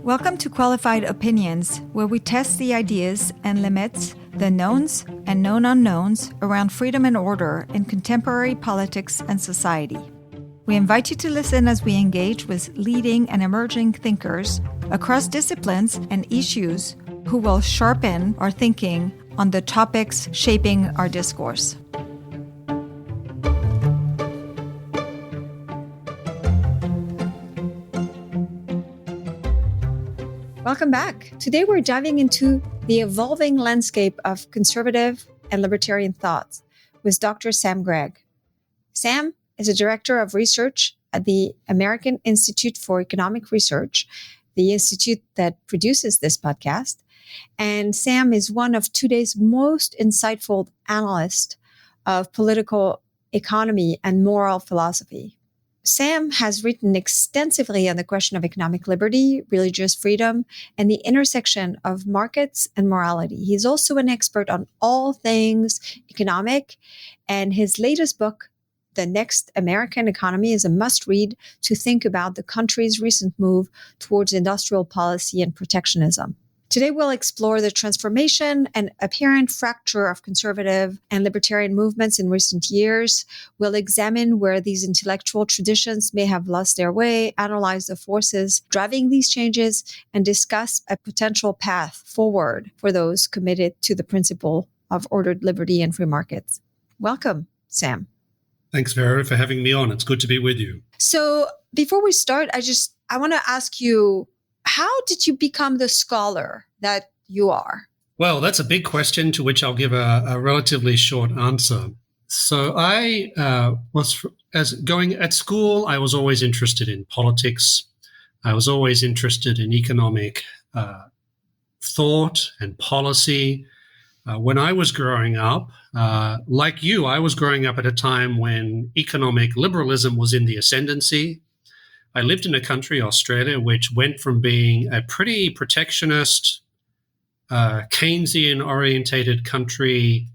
Welcome to Qualified Opinions, where we test the ideas and limits, the knowns and known unknowns around freedom and order in contemporary politics and society. We invite you to listen as we engage with leading and emerging thinkers across disciplines and issues who will sharpen our thinking on the topics shaping our discourse. Welcome back. Today we're diving into the evolving landscape of conservative and libertarian thoughts with Dr. Sam Gregg. Sam is a director of research at the American Institute for Economic Research, the institute that produces this podcast. And Sam is one of today's most insightful analysts of political economy and moral philosophy. Sam has written extensively on the question of economic liberty, religious freedom, and the intersection of markets and morality. He's also an expert on all things economic, and his latest book, The Next American Economy, is a must-read to think about the country's recent move towards industrial policy and protectionism. Today, we'll explore the transformation and apparent fracture of conservative and libertarian movements in recent years. We'll examine where these intellectual traditions may have lost their way, analyze the forces driving these changes, and discuss a potential path forward for those committed to the principle of ordered liberty and free markets. Welcome, Sam. Thanks, Vera, for having me on. It's good to be with you. So before we start, I want to ask you, how did you become the scholar that you are? Well, that's a big question to which I'll give a relatively short answer. So I going at school, I was always interested in politics. I was always interested in economic thought and policy. When I was growing up, like you, I was growing up at a time when economic liberalism was in the ascendancy. I lived in a country, Australia, which went from being a pretty protectionist, Keynesian-orientated country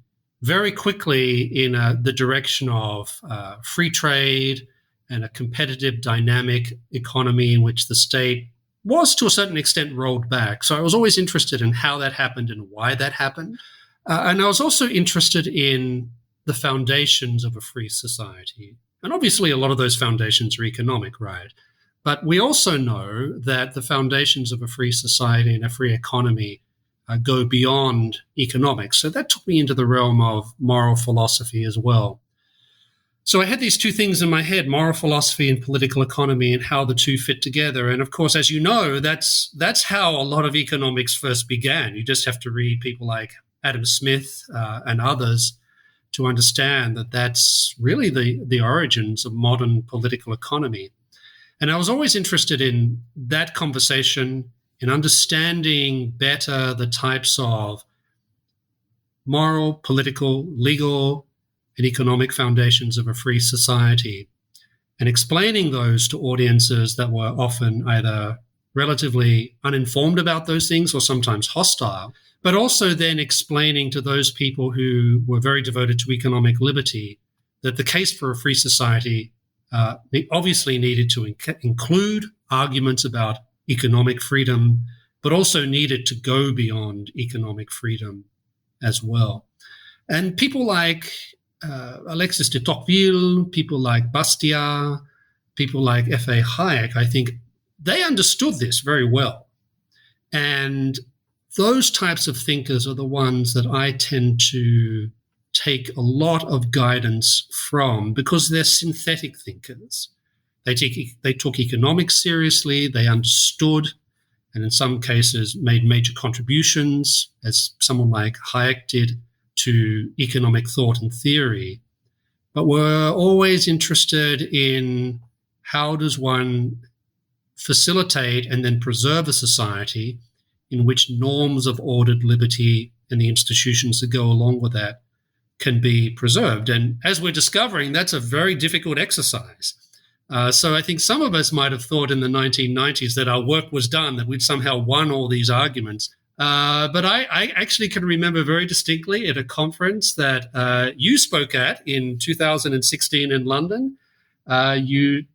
very quickly in the direction of free trade and a competitive, dynamic economy in which the state was, to a certain extent, rolled back. So I was always interested in how that happened and why that happened. And I was also interested in the foundations of a free society. And obviously, a lot of those foundations are economic, right? But we also know that the foundations of a free society and a free economy go beyond economics. So that took me into the realm of moral philosophy as well. So I had these two things in my head, moral philosophy and political economy, and how the two fit together. And of course, as you know, that's how a lot of economics first began. You just have to read people like Adam Smith and others to understand that that's really the origins of modern political economy. And I was always interested in that conversation, in understanding better the types of moral, political, legal, and economic foundations of a free society, and explaining those to audiences that were often either relatively uninformed about those things or sometimes hostile, but also then explaining to those people who were very devoted to economic liberty that the case for a free society obviously needed to include arguments about economic freedom, but also needed to go beyond economic freedom as well. And people like Alexis de Tocqueville, people like Bastiat, people like F.A. Hayek, I think they understood this very well. And those types of thinkers are the ones that I tend to take a lot of guidance from because they're synthetic thinkers. They took economics seriously, they understood, and in some cases made major contributions, as someone like Hayek did, to economic thought and theory, but were always interested in how does one facilitate and then preserve a society in which norms of ordered liberty and the institutions that go along with that can be preserved. And as we're discovering, that's a very difficult exercise. So I think some of us might have thought in the 1990s that our work was done, that we'd somehow won all these arguments. But I actually can remember very distinctly at a conference that you spoke at in 2016 in London. You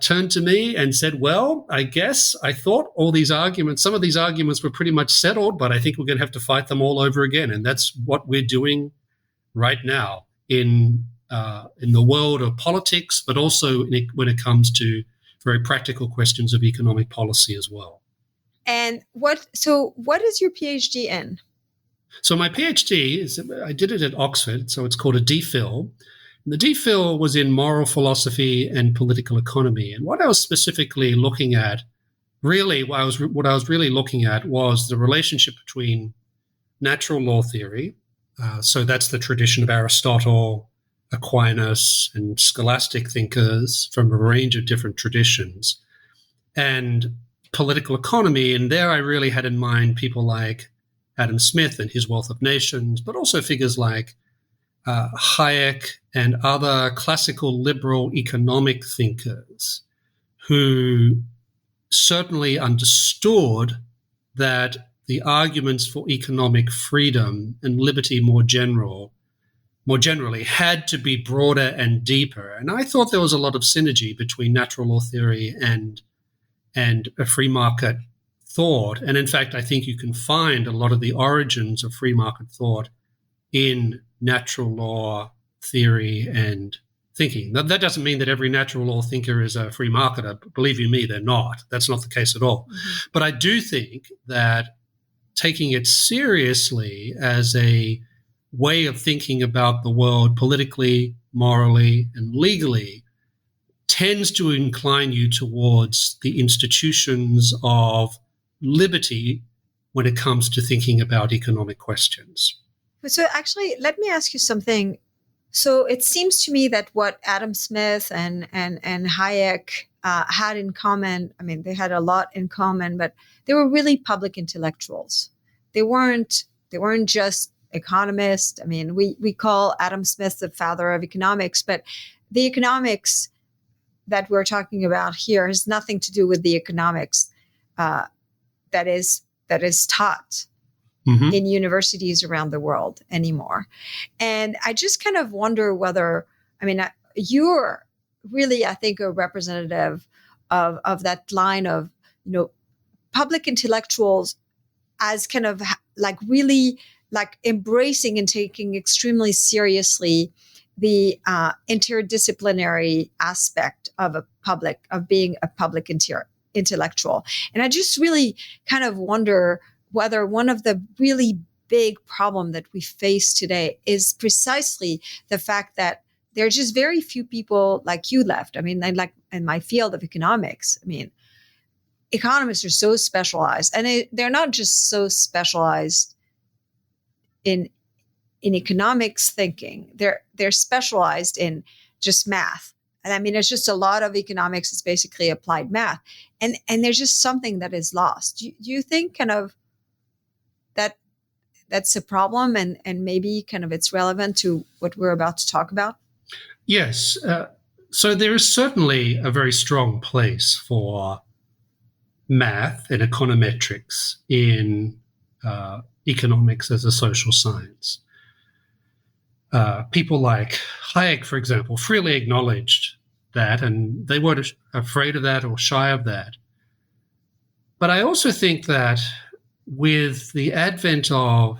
turned to me and said, well, I guess I thought some of these arguments were pretty much settled, but I think we're going to have to fight them all over again. And that's what we're doing right now in the world of politics, but also when it comes to very practical questions of economic policy as well. And what is your PhD in? So my PhD I did it at Oxford, so it's called a DPhil. The DPhil was in moral philosophy and political economy. And what I was specifically looking at, what I was really looking at was the relationship between natural law theory. So that's the tradition of Aristotle, Aquinas, and scholastic thinkers from a range of different traditions, and political economy. And there I really had in mind people like Adam Smith and his Wealth of Nations, but also figures like Hayek and other classical liberal economic thinkers who certainly understood that the arguments for economic freedom and liberty more generally had to be broader and deeper. And I thought there was a lot of synergy between natural law theory and a free market thought. And in fact, I think you can find a lot of the origins of free market thought in natural law theory and thinking. That doesn't mean that every natural law thinker is a free marketer. Believe you me, they're not. That's not the case at all. Mm-hmm. But I do think that taking it seriously as a way of thinking about the world politically, morally, and legally tends to incline you towards the institutions of liberty when it comes to thinking about economic questions. So actually, let me ask you something. So it seems to me that what Adam Smith and Hayek had in common, I mean, they had a lot in common, but they were really public intellectuals. They weren't just economists. I mean, we call Adam Smith the father of economics, but the economics that we're talking about here has nothing to do with the economics that is taught in universities around the world anymore. And I just kind of wonder whether, I mean, you're really, I think, a representative of that line of, public intellectuals as kind of like really like embracing and taking extremely seriously the interdisciplinary aspect of being a public intellectual. And I just really kind of wonder whether one of the really big problem that we face today is precisely the fact that there are just very few people like you left. I mean, like in my field of economics, I mean, economists are so specialized, and they're not just so specialized in economics thinking. They're specialized in just math. And I mean, it's just a lot of economics is basically applied math. And there's just something that is lost. Do you think kind of that's a problem and maybe kind of it's relevant to what we're about to talk about? Yes. So there is certainly a very strong place for math and econometrics in economics as a social science. People like Hayek, for example, freely acknowledged that, and they weren't afraid of that or shy of that. But I also think that with the advent of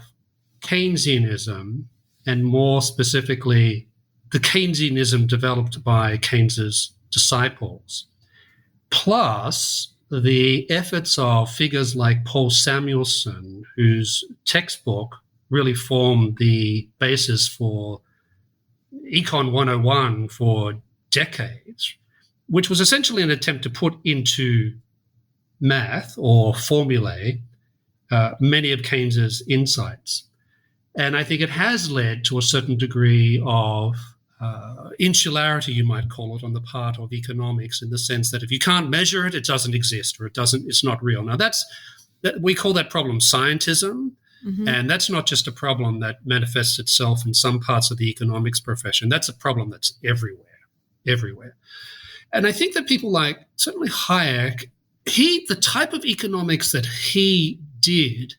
Keynesianism, and more specifically, the Keynesianism developed by Keynes's disciples, plus the efforts of figures like Paul Samuelson, whose textbook really formed the basis for Econ 101 for decades, which was essentially an attempt to put into math or formulae many of Keynes's insights. And I think it has led to a certain degree of insularity, you might call it, on the part of economics, in the sense that if you can't measure it, it doesn't exist, or it's not real. Now we call that problem scientism. Mm-hmm. And that's not just a problem that manifests itself in some parts of the economics profession. That's a problem that's everywhere. And I think that people like, certainly Hayek, the type of economics that he did,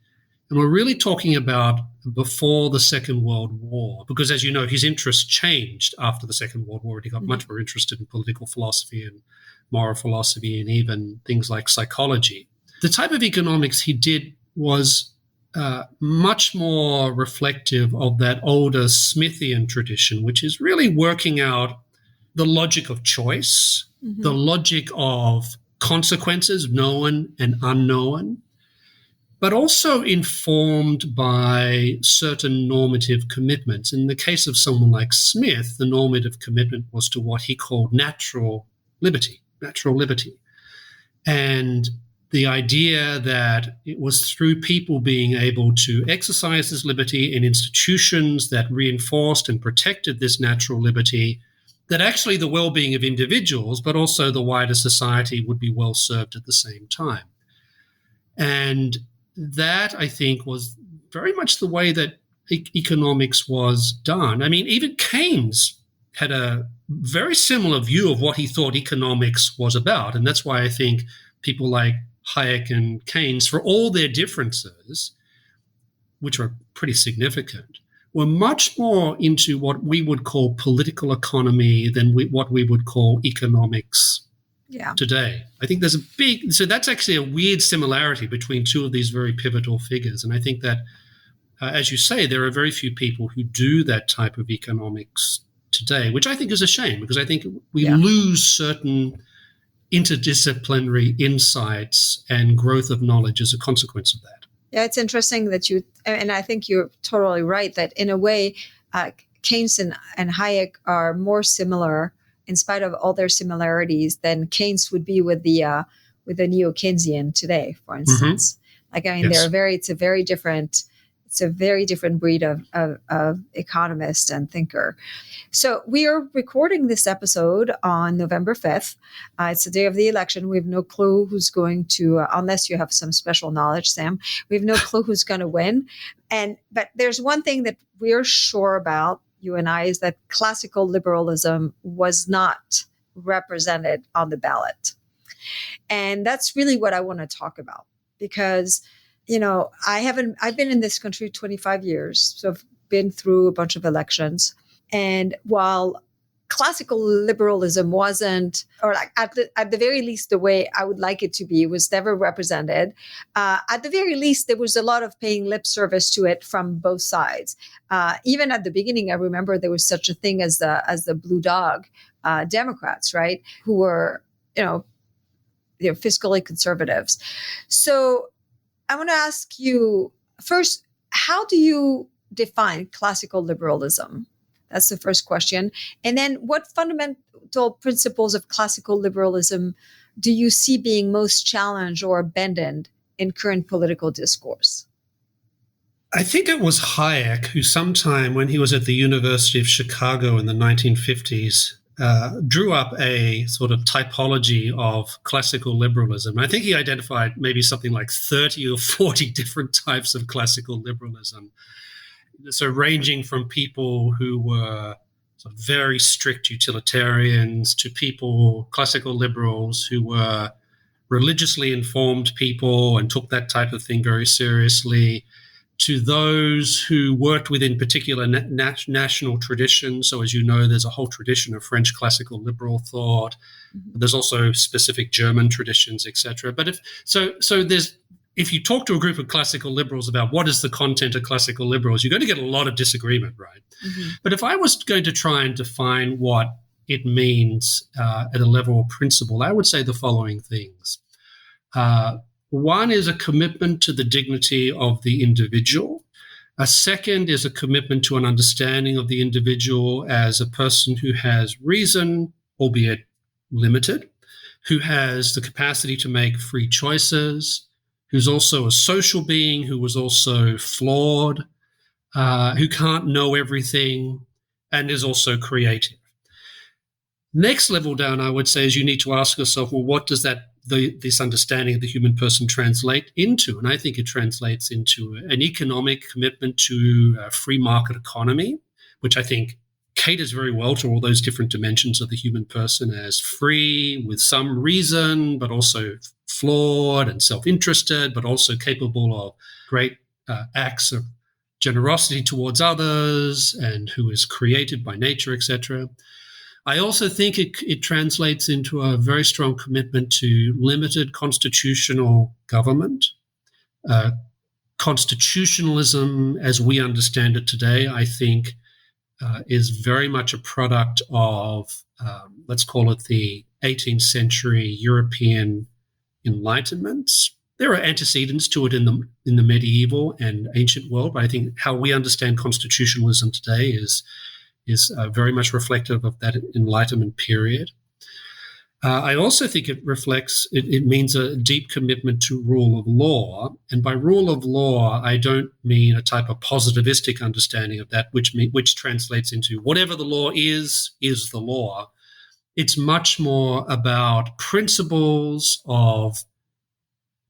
and we're really talking about before the Second World War, because as you know, his interests changed after the Second World War. He got much more interested in political philosophy and moral philosophy, and even things like psychology. The type of economics he did was much more reflective of that older Smithian tradition, which is really working out the logic of choice, the logic of consequences, known and unknown, but also informed by certain normative commitments. In the case of someone like Smith, the normative commitment was to what he called natural liberty. And the idea that it was through people being able to exercise this liberty in institutions that reinforced and protected this natural liberty, that actually the well-being of individuals, but also the wider society, would be well served at the same time. And that, I think, was very much the way that economics was done. I mean, even Keynes had a very similar view of what he thought economics was about. And that's why I think people like Hayek and Keynes, for all their differences, which are pretty significant, were much more into what we would call political economy than what we would call economics today. I think there's so that's actually a weird similarity between two of these very pivotal figures. And I think that, as you say, there are very few people who do that type of economics today, which I think is a shame, because I think we lose certain interdisciplinary insights and growth of knowledge as a consequence of that. Yeah, it's interesting that and I think you're totally right, that in a way, Keynes and Hayek are more similar, in spite of all their similarities, than Keynes would be with the neo-Keynesian today, for instance. Like, I mean, it's a very different breed of economist and thinker. So we are recording this episode on November 5th. It's the day of the election. We have no clue who's going to, unless you have some special knowledge, Sam, we have no clue who's going to win. But there's one thing that we're sure about, you and I, is that classical liberalism was not represented on the ballot. And that's really what I want to talk about, because I've been in this country 25 years, so I've been through a bunch of elections. And while classical liberalism wasn't, or like at the very least, the way I would like it to be, was never represented, at the very least, there was a lot of paying lip service to it from both sides. Even at the beginning, I remember there was such a thing as the blue dog Democrats, right, who were, fiscally conservatives. So I want to ask you first, how do you define classical liberalism? That's the first question. And then what fundamental principles of classical liberalism do you see being most challenged or abandoned in current political discourse? I think it was Hayek who, sometime when he was at the University of Chicago in the 1950s, drew up a sort of typology of classical liberalism. I think he identified maybe something like 30 or 40 different types of classical liberalism. So ranging from people who were sort of very strict utilitarians to classical liberals who were religiously informed people and took that type of thing very seriously, to those who worked within particular national traditions. So as you know, there's a whole tradition of French classical liberal thought. Mm-hmm. There's also specific German traditions, etc. But if you talk to a group of classical liberals about what is the content of classical liberals, you're going to get a lot of disagreement, right? Mm-hmm. But if I was going to try and define what it means at a level of principle, I would say the following things. One is a commitment to the dignity of the individual. A second is a commitment to an understanding of the individual as a person who has reason, albeit limited, who has the capacity to make free choices, who's also a social being, who was also flawed, who can't know everything, and is also creative. Next level down, I would say, is you need to ask yourself, well, what does this understanding of the human person translate into? And I think it translates into an economic commitment to a free market economy, which I think caters very well to all those different dimensions of the human person as free with some reason, but also flawed and self-interested, but also capable of great acts of generosity towards others, and who is created by nature, etc. I also think it translates into a very strong commitment to limited constitutional government. Constitutionalism, as we understand it today, I think, is very much a product of, let's call it the 18th century European Enlightenment. There are antecedents to it in the medieval and ancient world, but I think how we understand constitutionalism today is very much reflective of that Enlightenment period. I also think it means a deep commitment to rule of law. And by rule of law, I don't mean a type of positivistic understanding of that, which translates into whatever the law is the law. It's much more about principles of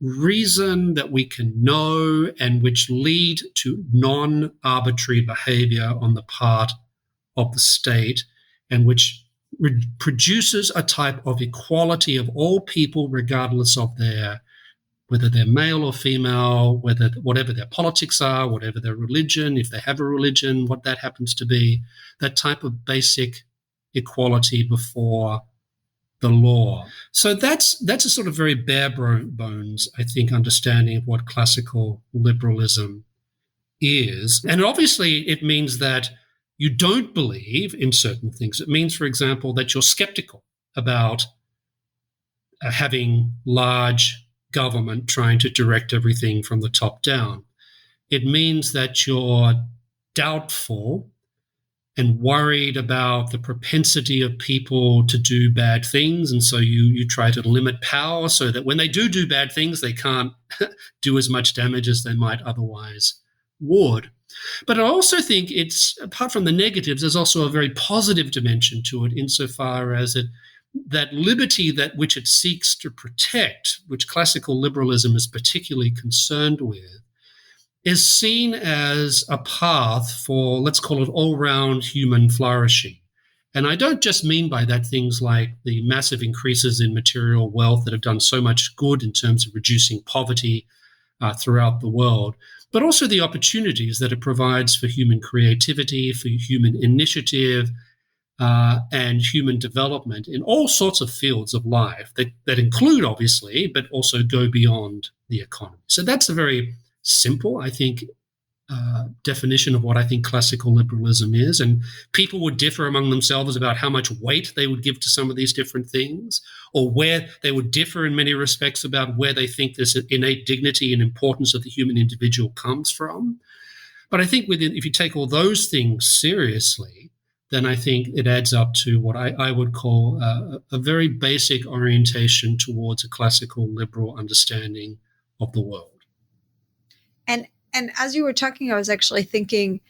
reason that we can know and which lead to non-arbitrary behavior on the part of the state, and which produces a type of equality of all people, regardless of whether they're male or female, whatever their politics are, whatever their religion, if they have a religion, what that happens to be, that type of basic equality before the law. So that's a sort of very bare bones, I think, understanding of what classical liberalism is. And obviously it means that you don't believe in certain things. It means, for example, that you're skeptical about having large government trying to direct everything from the top down. It means that you're doubtful and worried about the propensity of people to do bad things, and so you try to limit power so that when they do bad things, they can't do as much damage as they might otherwise would. But I also think it's, apart from the negatives, there's also a very positive dimension to it, insofar as that liberty which it seeks to protect, which classical liberalism is particularly concerned with, is seen as a path for, let's call it, all-round human flourishing. And I don't just mean by that things like the massive increases in material wealth that have done so much good in terms of reducing poverty throughout the world, but also the opportunities that it provides for human creativity, for human initiative, and human development in all sorts of fields of life that include, obviously, but also go beyond the economy. So that's a very simple, I think, definition of what I think classical liberalism is. And people would differ among themselves about how much weight they would give to some of these different things, or where they would differ in many respects about where they think this innate dignity and importance of the human individual comes from. But I think if you take all those things seriously, then I think it adds up to what I would call a very basic orientation towards a classical liberal understanding of the world. And as you were talking, I was actually thinking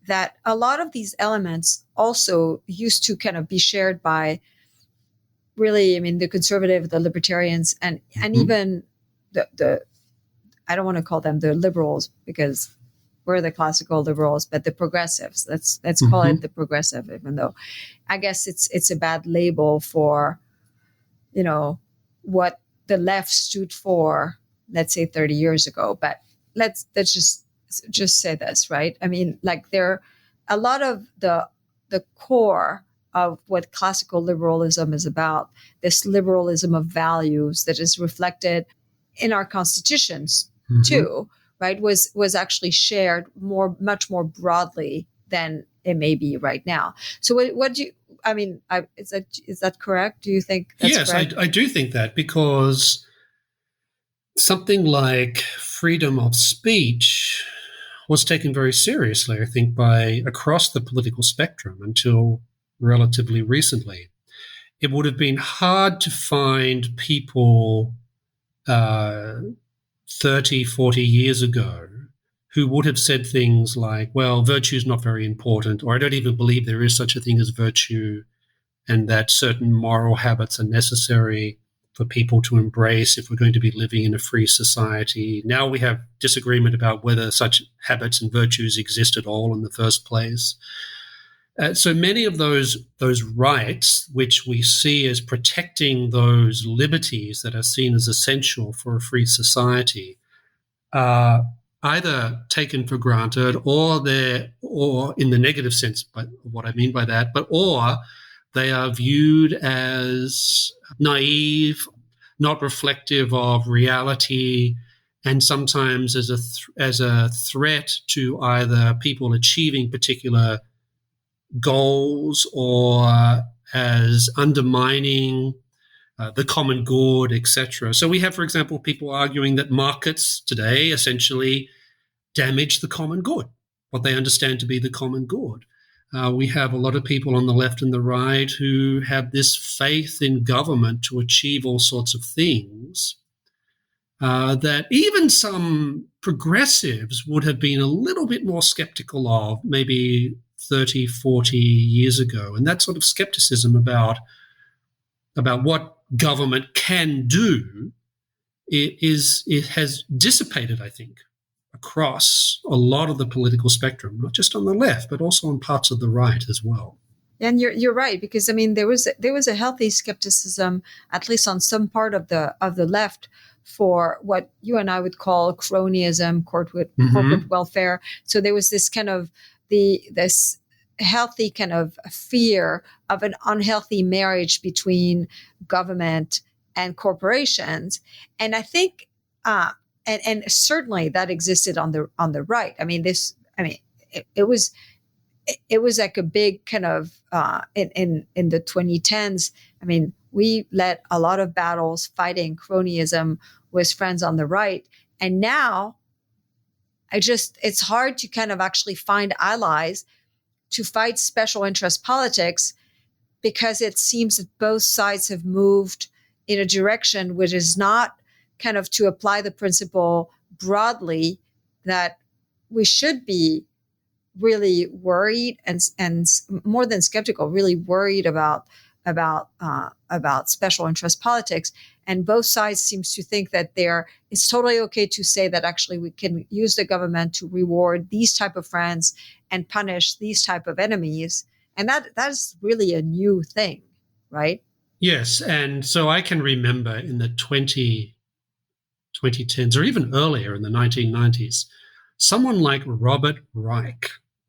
that a lot of these elements also used to kind of be shared by really, I mean, the conservative, the libertarians, and even the I don't want to call them the liberals because we're the classical liberals, but the progressives. Let's call it the progressive, even though I guess it's a bad label for, what the left stood for, let's say 30 years ago. But let's just say this, right? I mean, like there, a lot of the core of what classical liberalism is about, this liberalism of values that is reflected in our constitutions too, right, was actually shared much more broadly than it may be right now. So what do you, I mean, is that correct? Do you think that's correct? Yes, I do think that, because something like freedom of speech was taken very seriously, I think, across the political spectrum until relatively recently. It would have been hard to find people 30, 40 years ago who would have said things like, well, virtue is not very important, or I don't even believe there is such a thing as virtue, and that certain moral habits are necessary for people to embrace if we're going to be living in a free society. Now we have disagreement about whether such habits and virtues exist at all in the first place. So many of those rights, which we see as protecting those liberties that are seen as essential for a free society, are either taken for granted or in the negative sense, but what I mean by that, or They are viewed as naive, not reflective of reality, and sometimes as a threat to either people achieving particular goals or as undermining the common good, etc. So we have, for example, people arguing that markets today essentially damage the common good, what they understand to be the common good. We have a lot of people on the left and the right who have this faith in government to achieve all sorts of things that even some progressives would have been a little bit more skeptical of maybe 30, 40 years ago. And that sort of skepticism about what government can do, it has dissipated, I think, across a lot of the political spectrum, not just on the left, but also on parts of the right as well. And you're right, because I mean there was a healthy skepticism, at least on some part of the left, for what you and I would call cronyism, corporate welfare. So there was this kind of this healthy kind of fear of an unhealthy marriage between government and corporations, and I think, and certainly that existed on the right. I mean, it was like a big kind of in the 2010s. I mean, we led a lot of battles fighting cronyism with friends on the right, and now it's hard to kind of actually find allies to fight special interest politics, because it seems that both sides have moved in a direction which is not kind of to apply the principle broadly, that we should be really worried and more than skeptical, really worried about special interest politics. And both sides seems to think that it's totally okay to say that actually we can use the government to reward these type of friends and punish these type of enemies. And that's really a new thing, right? Yes. And so I can remember in the 2010s or even earlier in the 1990s, someone like Robert Reich,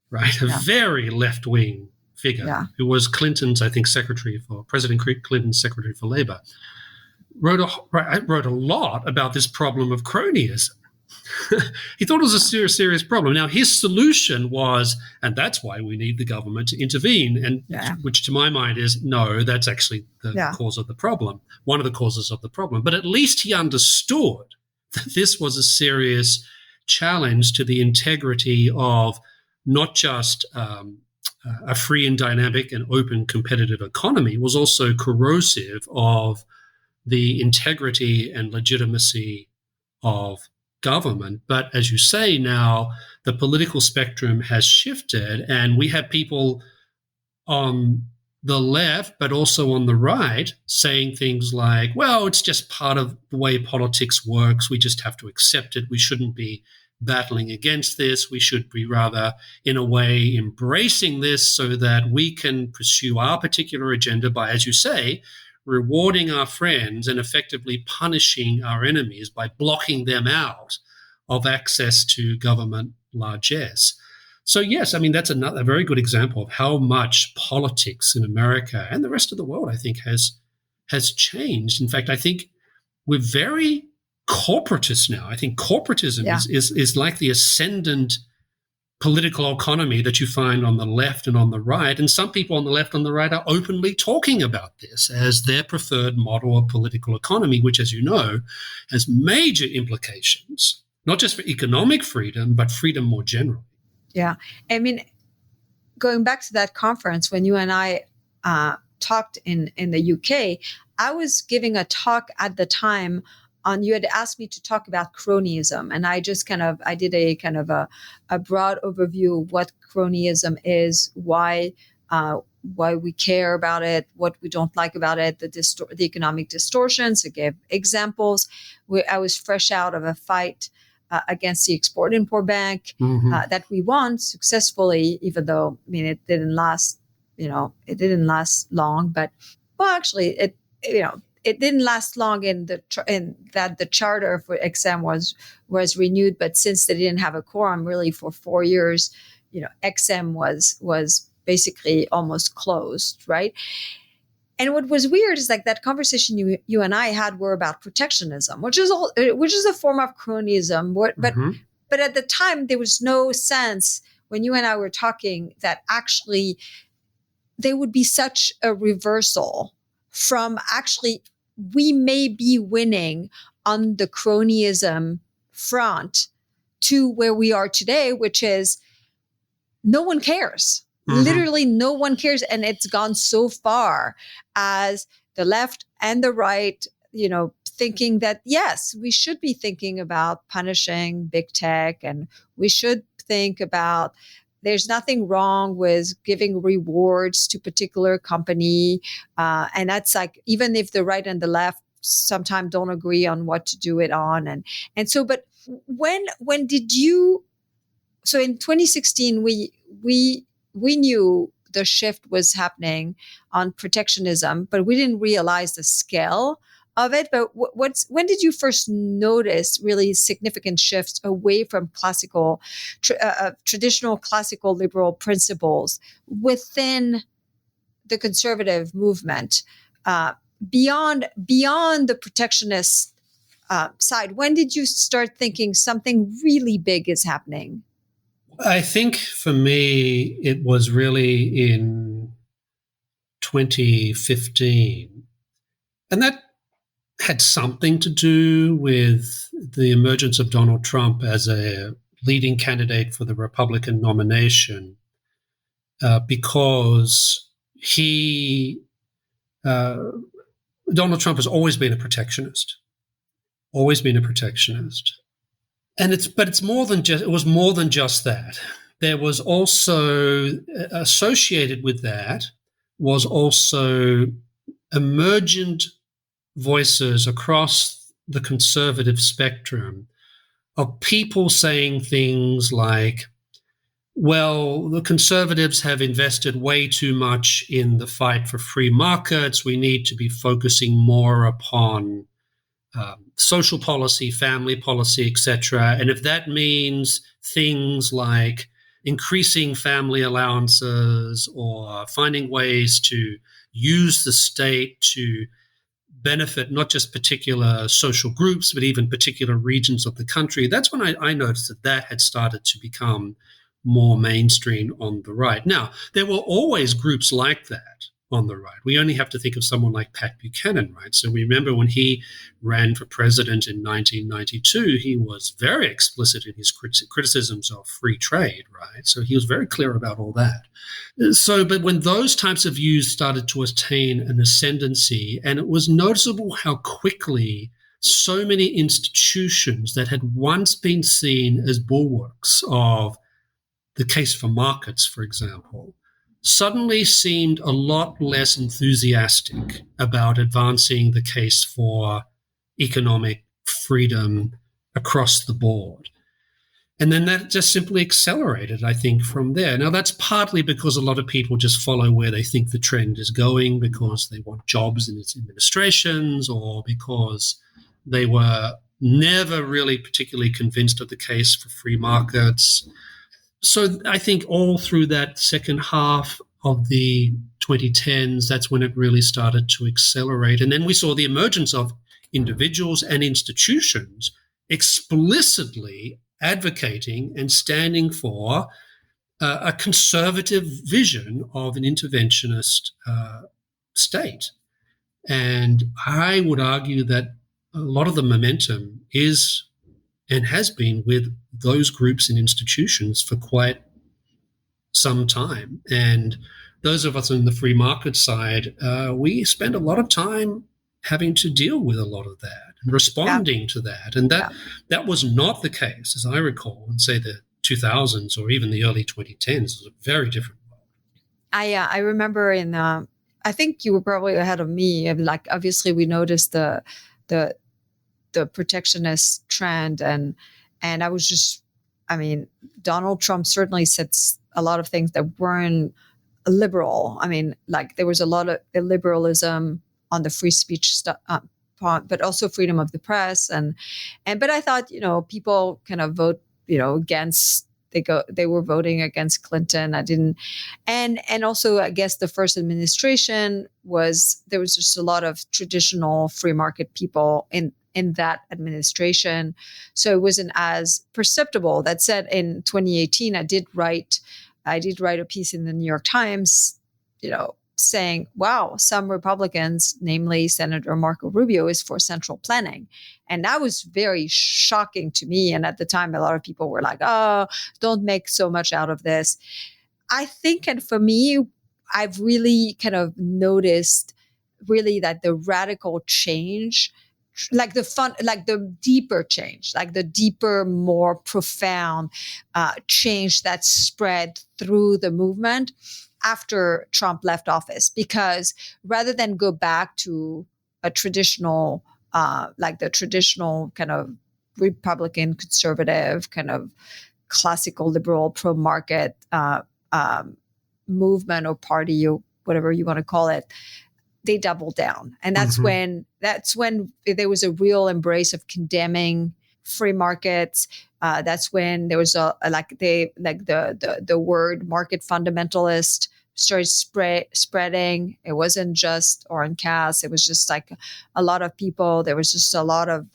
right, a very left-wing figure who was Clinton's, I think, President Clinton's Secretary for Labor, wrote a lot about this problem of cronyism. He thought it was a serious problem. Now, his solution was, and that's why we need the government to intervene, and which to my mind is, no, that's actually the cause of the problem, one of the causes of the problem. But at least he understood that this was a serious challenge to the integrity of not just a free and dynamic and open competitive economy, was also corrosive of the integrity and legitimacy of government. But as you say, now the political spectrum has shifted, and we have people on the left, but also on the right, saying things like, well, it's just part of the way politics works. We just have to accept it. We shouldn't be battling against this. We should be rather, in a way, embracing this so that we can pursue our particular agenda by, as you say, rewarding our friends and effectively punishing our enemies by blocking them out of access to government largesse. So, yes, I mean, that's a very good example of how much politics in America and the rest of the world, I think, has changed. In fact, I think we're very corporatist now. I think corporatism is like the ascendant political economy that you find on the left and on the right. And some people on the left and the right are openly talking about this as their preferred model of political economy, which, as you know, has major implications, not just for economic freedom, but freedom more generally. Yeah. I mean, going back to that conference, when you and I talked in the UK, I was giving a talk at the time on, you had asked me to talk about cronyism. And I just I did a kind of a broad overview of what cronyism is, why we care about it, what we don't like about it, the economic distortions. I gave examples. I was fresh out of a fight against the Export-Import Bank that we won successfully, even though, I mean, it didn't last long, but, well, actually it didn't last long in that the charter for XM was renewed, but since they didn't have a quorum really for 4 years, XM was basically almost closed, right? And what was weird is like that conversation you and I had were about protectionism, which is a form of cronyism. But at the time, there was no sense when you and I were talking that actually there would be such a reversal from actually we may be winning on the cronyism front to where we are today, which is no one cares. Literally no one cares. And it's gone so far as the left and the right, thinking that, yes, we should be thinking about punishing big tech, and we should think about there's nothing wrong with giving rewards to particular company. And that's like, even if the right and the left sometimes don't agree on what to do it on. And so, but when did you, so in 2016, we knew the shift was happening on protectionism, but we didn't realize the scale of it. But when did you first notice really significant shifts away from traditional classical liberal principles within the conservative movement, beyond the protectionist side? When did you start thinking something really big is happening? I think for me, it was really in 2015. And that had something to do with the emergence of Donald Trump as a leading candidate for the Republican nomination, because Donald Trump has always been a protectionist, And it was more than just that. There was also associated with that was also emergent voices across the conservative spectrum of people saying things like, well, the conservatives have invested way too much in the fight for free markets. We need to be focusing more upon social policy, family policy, etc. And if that means things like increasing family allowances or finding ways to use the state to benefit not just particular social groups, but even particular regions of the country, that's when I noticed that had started to become more mainstream on the right. Now, there were always groups like that on the right. We only have to think of someone like Pat Buchanan, right? So we remember when he ran for president in 1992, he was very explicit in his criticisms of free trade, right? So he was very clear about all that. So, but when those types of views started to attain an ascendancy, and it was noticeable how quickly so many institutions that had once been seen as bulwarks of the case for markets, for example, suddenly seemed a lot less enthusiastic about advancing the case for economic freedom across the board. And then that just simply accelerated, I think, from there. Now, that's partly because a lot of people just follow where they think the trend is going because they want jobs in its administrations, or because they were never really particularly convinced of the case for free markets. So I think all through that second half of the 2010s, that's when it really started to accelerate. And then we saw the emergence of individuals and institutions explicitly advocating and standing for a conservative vision of an interventionist state. And I would argue that a lot of the momentum is and has been with those groups and institutions for quite some time. And those of us on the free market side, we spend a lot of time having to deal with a lot of that and responding to that. And that was not the case, as I recall, in, say, the 2000s or even the early 2010s. It was a very different world. I remember I think you were probably ahead of me. Like, obviously, we noticed the protectionist trend, and I was just, Donald Trump certainly said a lot of things that weren't liberal. Like, there was a lot of illiberalism on the free speech stuff, but also freedom of the press, but I thought, people kind of vote, against they were voting against Clinton. And also I guess the first administration there was just a lot of traditional free market people in that administration. So it wasn't as perceptible. That said, in 2018, I did write a piece in the New York Times, saying, wow, some Republicans, namely Senator Marco Rubio, is for central planning. And that was very shocking to me. And at the time, a lot of people were like, oh, don't make so much out of this. I think, and for me, I've really kind of noticed really that the radical change, like the deeper change, like the deeper, more profound change that spread through the movement after Trump left office, because rather than go back to a traditional, like the traditional kind of Republican conservative kind of classical liberal pro-market movement or party or whatever you want to call it, they doubled down. And that's when there was a real embrace of condemning free markets. That's when there was the word market fundamentalist started spreading. It wasn't just Oren Cass. It was just like a lot of people. There was just a lot of,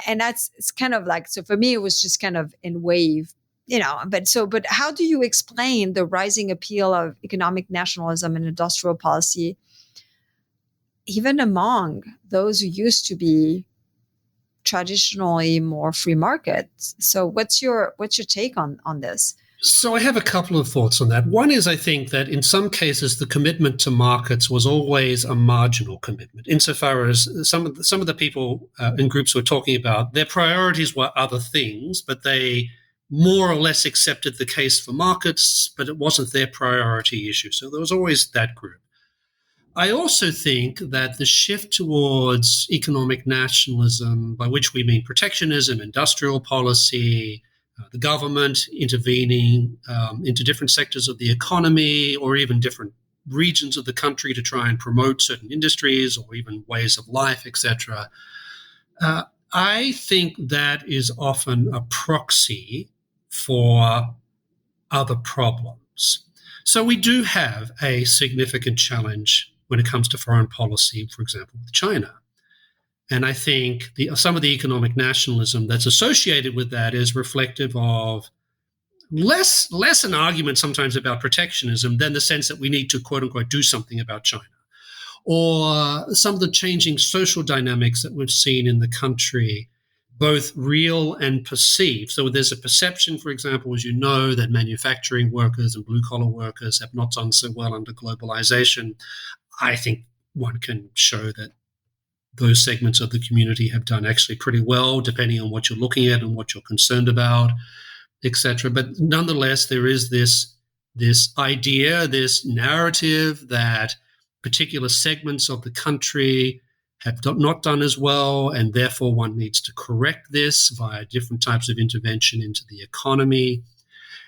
and it's kind of like, so for me, it was just kind of in wave, but how do you explain the rising appeal of economic nationalism and industrial policy, even among those who used to be traditionally more free markets? So what's your take on this? So I have a couple of thoughts on that. One is, I think that in some cases the commitment to markets was always a marginal commitment, insofar as some of the people and groups we're talking about, their priorities were other things, but they more or less accepted the case for markets, but it wasn't their priority issue. So there was always that group. I also think that the shift towards economic nationalism, by which we mean protectionism, industrial policy, the government intervening into different sectors of the economy or even different regions of the country to try and promote certain industries or even ways of life, etc. I think that is often a proxy for other problems. So we do have a significant challenge when it comes to foreign policy, for example, with China. And I think some of the economic nationalism that's associated with that is reflective of less an argument sometimes about protectionism than the sense that we need to, quote unquote, do something about China. Or some of the changing social dynamics that we've seen in the country, both real and perceived. So there's a perception, for example, as you know, that manufacturing workers and blue-collar workers have not done so well under globalization. I think one can show that those segments of the community have done actually pretty well, depending on what you're looking at and what you're concerned about, etc. But nonetheless, there is this idea, this narrative that particular segments of the country have not done as well, and therefore one needs to correct this via different types of intervention into the economy.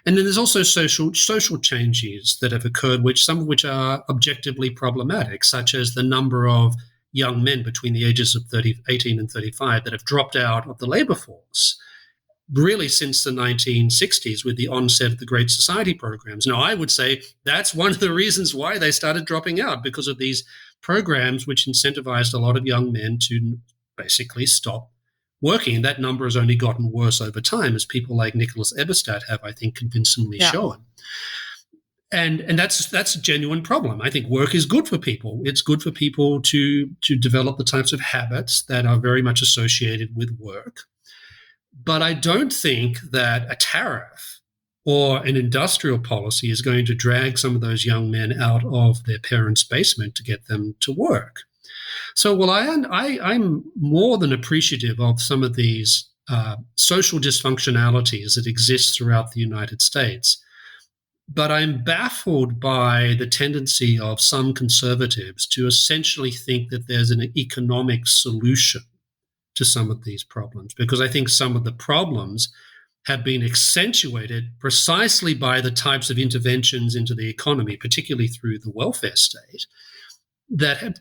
And then there's also social changes that have occurred, some of which are objectively problematic, such as the number of young men between the ages of 18 and 35 that have dropped out of the labor force, really since the 1960s with the onset of the Great Society programs. Now, I would say that's one of the reasons why they started dropping out, because of these programs which incentivized a lot of young men to basically stop working. That number has only gotten worse over time, as people like Nicholas Eberstadt have, I think, convincingly shown. And that's a genuine problem. I think work is good for people. It's good for people to develop the types of habits that are very much associated with work. But I don't think that a tariff or an industrial policy is going to drag some of those young men out of their parents' basement to get them to work. So, I'm more than appreciative of some of these social dysfunctionalities that exist throughout the United States. But I'm baffled by the tendency of some conservatives to essentially think that there's an economic solution to some of these problems, because I think some of the problems have been accentuated precisely by the types of interventions into the economy, particularly through the welfare state, that have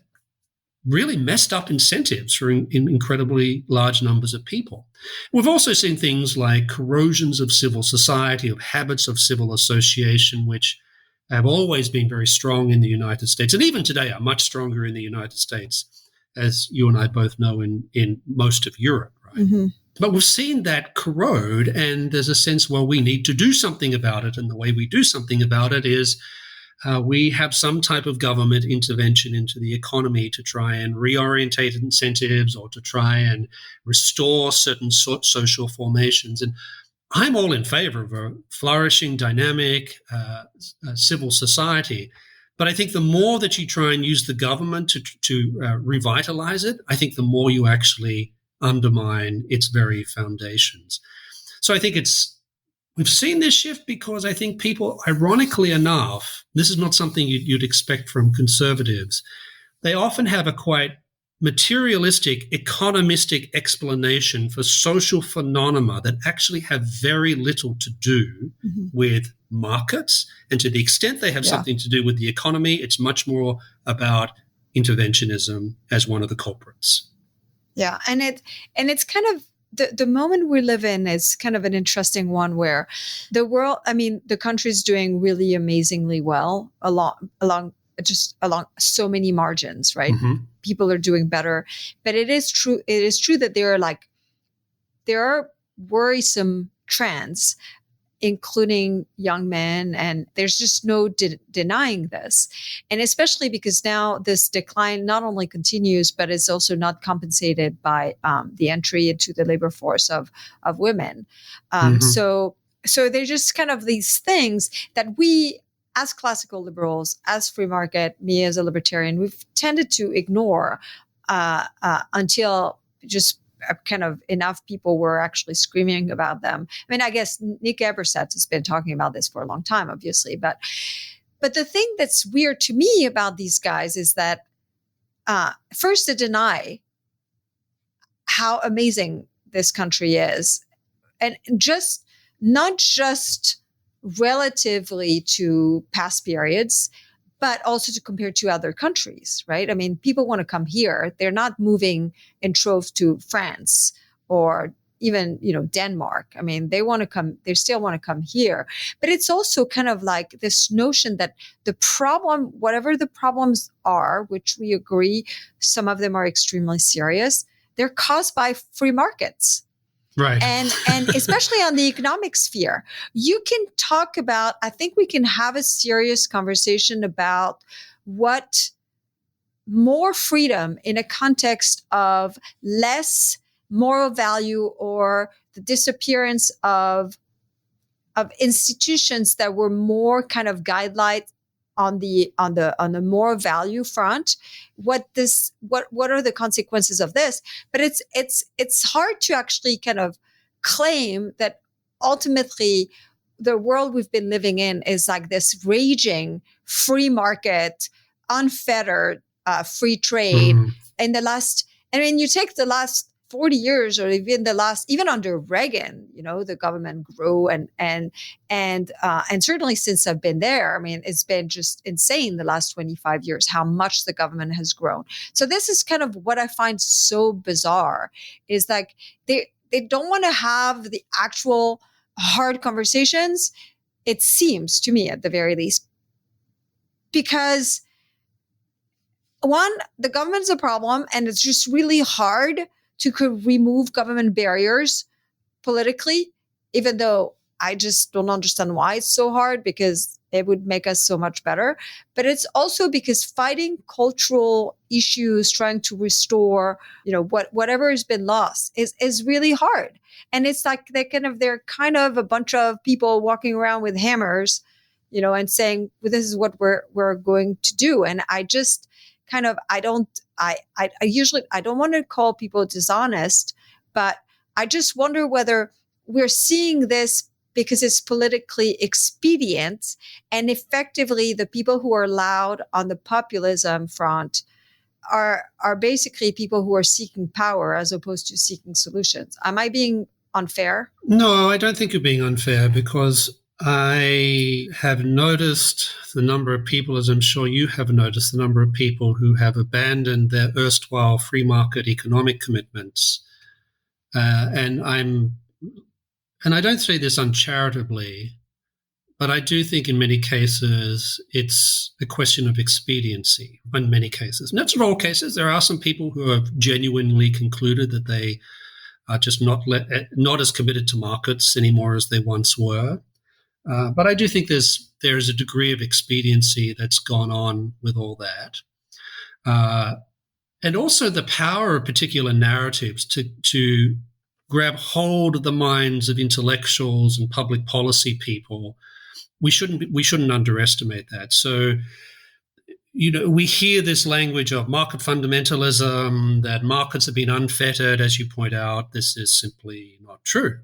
really messed up incentives for in incredibly large numbers of people. We've also seen things like corrosions of civil society, of habits of civil association, which have always been very strong in the United States, and even today are much stronger in the United States, as you and I both know in most of Europe, right? Mm-hmm. But we've seen that corrode, and there's a sense, well, we need to do something about it, and the way we do something about it is we have some type of government intervention into the economy to try and reorientate incentives or to try and restore certain social formations. And I'm all in favor of a flourishing, dynamic civil society. But I think the more that you try and use the government to revitalize it, I think the more you actually undermine its very foundations. So I think we've seen this shift because I think people, ironically enough, this is not something you'd expect from conservatives. They often have a quite materialistic, economistic explanation for social phenomena that actually have very little to do with markets. And to the extent they have something to do with the economy, it's much more about interventionism as one of the culprits. Yeah, and it's kind of the moment we live in is kind of an interesting one where the world, I mean, the country's doing really amazingly well along so many margins, right? Mm-hmm. People are doing better, but it is true that there are worrisome trends, including young men, and there's just no denying this. And especially because now this decline not only continues, but is also not compensated by the entry into the labor force of women. So they're just kind of these things that we, as classical liberals, as free market, me as a libertarian, we've tended to ignore until just kind of enough people were actually screaming about them. I mean, I guess Nick Eberstadt has been talking about this for a long time, obviously. But the thing that's weird to me about these guys is that first to deny how amazing this country is, and just not just relatively to past periods, but also to compare to other countries, right? I mean, people want to come here. They're not moving in troves to France or even, Denmark. I mean, they still want to come here. But it's also kind of like this notion that the problem, whatever the problems are, which we agree, some of them are extremely serious, they're caused by free markets. Right. And especially on the economic sphere, you can talk about, I think we can have a serious conversation about what more freedom in a context of less moral value or the disappearance of institutions that were more kind of guidelines on the moral value front. What are the consequences of this? But it's hard to actually kind of claim that ultimately the world we've been living in is like this raging free market, unfettered free trade. In the last, I mean, you take the last 40 years, or even under Reagan, the government grew and certainly since I've been there, I mean, it's been just insane the last 25 years, how much the government has grown. So this is kind of what I find so bizarre is like, they don't want to have the actual hard conversations. It seems to me at the very least, because one, the government's a problem and it's just really hard to remove government barriers politically, even though I just don't understand why it's so hard, because it would make us so much better. But it's also because fighting cultural issues, trying to restore, whatever has been lost is really hard. And it's like they're kind of a bunch of people walking around with hammers, and saying, well, this is what we're going to do. And I just kind of, I don't want to call people dishonest, but I just wonder whether we're seeing this because it's politically expedient, and effectively the people who are loud on the populism front are basically people who are seeking power as opposed to seeking solutions. Am I being unfair? No, I don't think you're being unfair, because I have noticed the number of people, as I'm sure you have noticed, the number of people who have abandoned their erstwhile free market economic commitments. And I don't say this uncharitably, but I do think in many cases it's a question of expediency in many cases. Not in all cases. There are some people who have genuinely concluded that they are just not as committed to markets anymore as they once were. But I do think there's a degree of expediency that's gone on with all that. And also the power of particular narratives to grab hold of the minds of intellectuals and public policy people. We shouldn't underestimate that. So, we hear this language of market fundamentalism, that markets have been unfettered, as you point out. This is simply not true.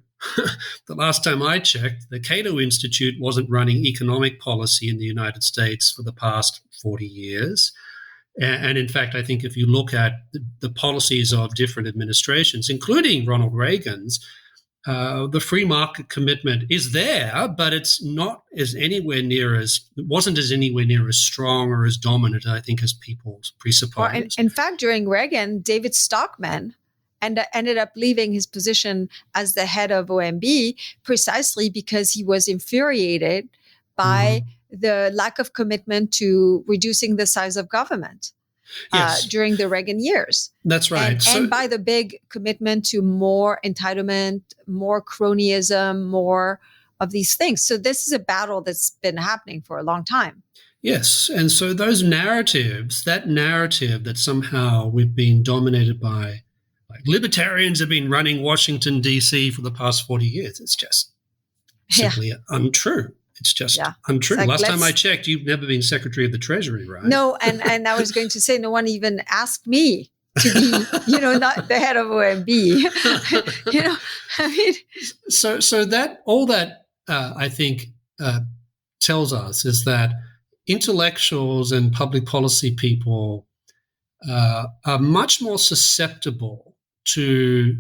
The last time I checked, the Cato Institute wasn't running economic policy in the United States for the past 40 years. And in fact, I think if you look at the policies of different administrations, including Ronald Reagan's, the free market commitment is there, but it wasn't as anywhere near as strong or as dominant, I think, as people presuppose. Well, in fact, during Reagan, David Stockman ended up leaving his position as the head of OMB precisely because he was infuriated by the lack of commitment to reducing the size of government. Yes. During the Reagan years. That's right. And by the big commitment to more entitlement, more cronyism, more of these things. So this is a battle that's been happening for a long time. Yes. And so those narratives, that narrative that somehow we've been dominated by, like libertarians have been running Washington, D.C. for the past 40 years, it's just simply untrue. It's just untrue. Like, last time I checked, you've never been Secretary of the Treasury, right? No, and I was going to say, no one even asked me to be, not the head of OMB. I mean. So that all that I think tells us is that intellectuals and public policy people are much more susceptible to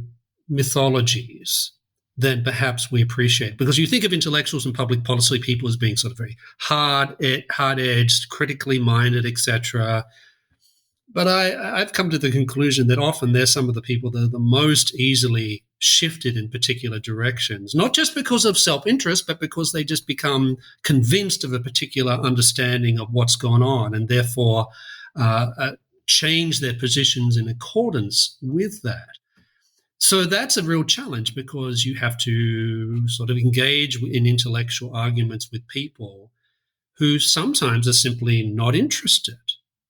mythologies than perhaps we appreciate. Because you think of intellectuals and public policy people as being sort of very hard-edged, critically minded, etc. But I've come to the conclusion that often they're some of the people that are the most easily shifted in particular directions, not just because of self-interest, but because they just become convinced of a particular understanding of what's gone on and therefore change their positions in accordance with that. So that's a real challenge because you have to sort of engage in intellectual arguments with people who sometimes are simply not interested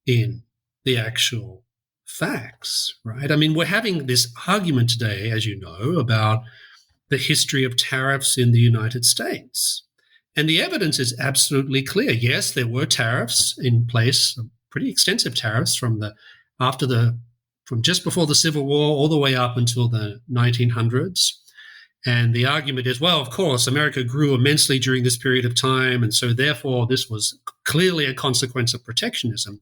in the actual facts, right? I mean, we're having this argument today, as you know, about the history of tariffs in the United States. And the evidence is absolutely clear. Yes, there were tariffs in place, pretty extensive tariffs from just before the Civil War all the way up until the 1900s. And the argument is, well, of course, America grew immensely during this period of time, and so therefore this was clearly a consequence of protectionism.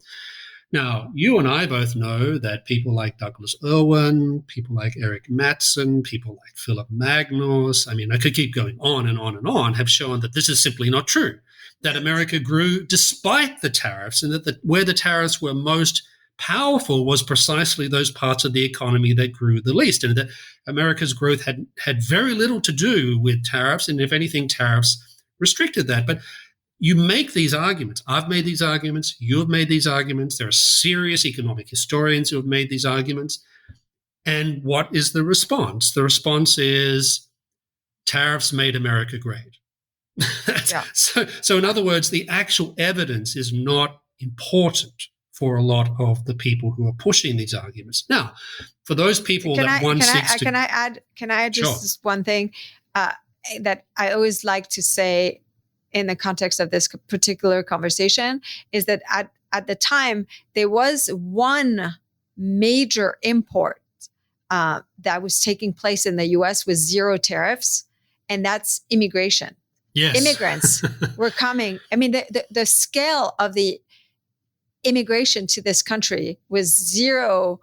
Now, you and I both know that people like Douglas Irwin, people like Eric Mattson, people like Philip Magnus, I mean, I could keep going on and on and on, have shown that this is simply not true, that America grew despite the tariffs, and that where the tariffs were most powerful was precisely those parts of the economy that grew the least, and that America's growth had very little to do with tariffs, and if anything, tariffs restricted that. But you make these arguments. I've made these arguments. You have made these arguments. There are serious economic historians who have made these arguments. And what is the response? The response is tariffs made America great. So in other words, the actual evidence is not important for a lot of the people who are pushing these arguments. Now, for those people Can I add just this one thing that I always like to say in the context of this particular conversation is that at the time, there was one major import that was taking place in the U.S. with zero tariffs, and that's immigration. Yes. Immigrants were coming. I mean, the scale of the immigration to this country with zero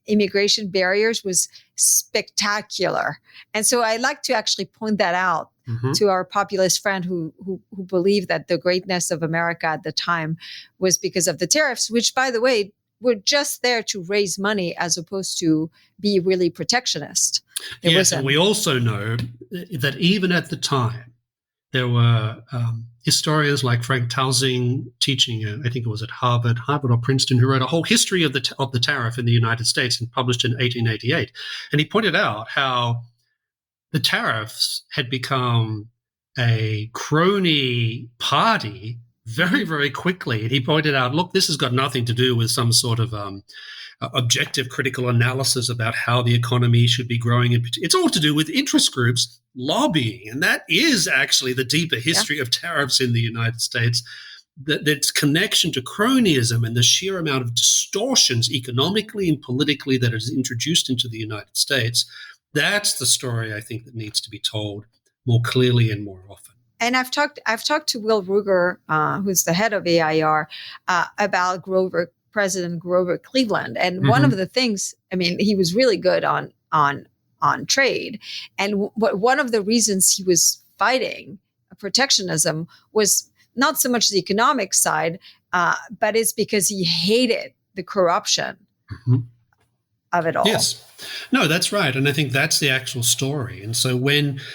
immigration barriers was spectacular. And so I like to actually point that out to our populist friend who believed that the greatness of America at the time was because of the tariffs, which, by the way, were just there to raise money as opposed to be really protectionist. Yes, and we also know that even at the time, there were historians like Frank Talsing teaching, I think it was at Harvard or Princeton, who wrote a whole history of the tariff in the United States and published in 1888. And he pointed out how the tariffs had become a crony party very, very quickly. And he pointed out, look, this has got nothing to do with some sort of objective critical analysis about how the economy should be growing. It's all to do with interest groups lobbying. And that is actually the deeper history of tariffs in the United States. That's connection to cronyism and the sheer amount of distortions economically and politically that is introduced into the United States. That's the story I think that needs to be told more clearly and more often. And I've talked to Will Ruger, who's the head of AIER, about President Grover Cleveland. And one of the things, I mean, he was really good on trade. And one of the reasons he was fighting protectionism was not so much the economic side, but it's because he hated the corruption of it all. Yes. No, that's right. And I think that's the actual story. And so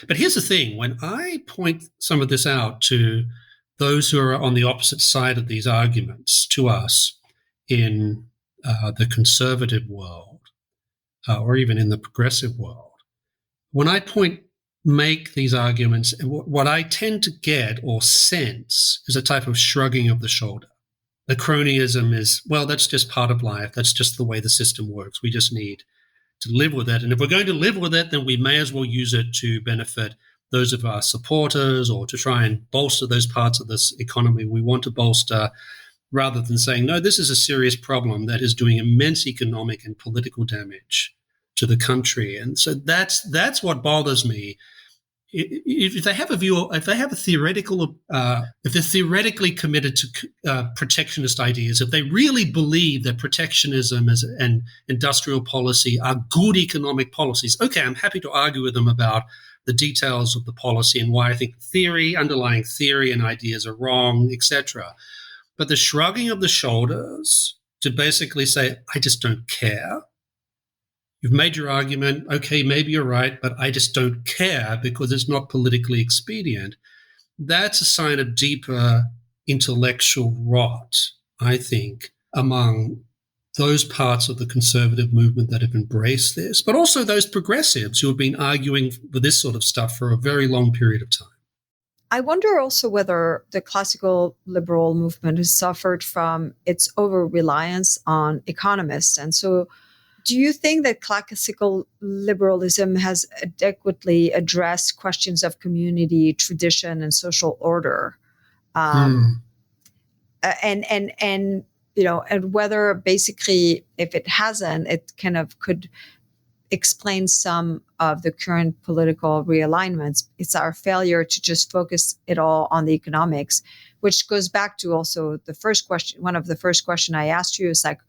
but here's the thing, when I point some of this out to those who are on the opposite side of these arguments to us in the conservative world, or even in the progressive world, when I make these arguments, what I tend to get or sense is a type of shrugging of the shoulder. The cronyism is, well, that's just part of life. That's just the way the system works. We just need to live with it. And if we're going to live with it, then we may as well use it to benefit those of our supporters or to try and bolster those parts of this economy we want to bolster, rather than saying, no, this is a serious problem that is doing immense economic and political damage to the country. And so that's what bothers me. If they have a view, if they have a theoretical, if they're theoretically committed to protectionist ideas, if they really believe that protectionism and industrial policy are good economic policies, okay, I'm happy to argue with them about the details of the policy and why I think underlying theory and ideas are wrong, etc. But the shrugging of the shoulders to basically say, I just don't care. You've made your argument. Okay, maybe you're right, but I just don't care because it's not politically expedient. That's a sign of deeper intellectual rot, I think, among those parts of the conservative movement that have embraced this, but also those progressives who have been arguing for this sort of stuff for a very long period of time. I wonder also whether the classical liberal movement has suffered from its over-reliance on economists. And so do you think that classical liberalism has adequately addressed questions of community, tradition, and social order? And whether basically, if it hasn't, it kind of could explain some of the current political realignments. It's our failure to just focus it all on the economics, which goes back to also the first question. One of the first question I asked you is like,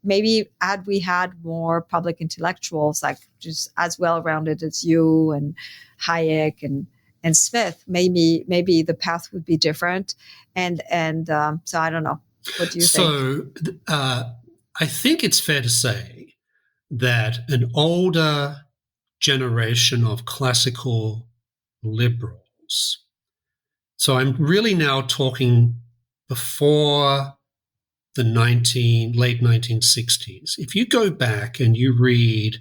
maybe had we had more public intellectuals, like just as well-rounded as you and Hayek and Smith, maybe the path would be different. And so I don't know. What do you think? So I think it's fair to say that an older generation of classical liberals, so I'm really now talking before the late 1960s. If you go back and you read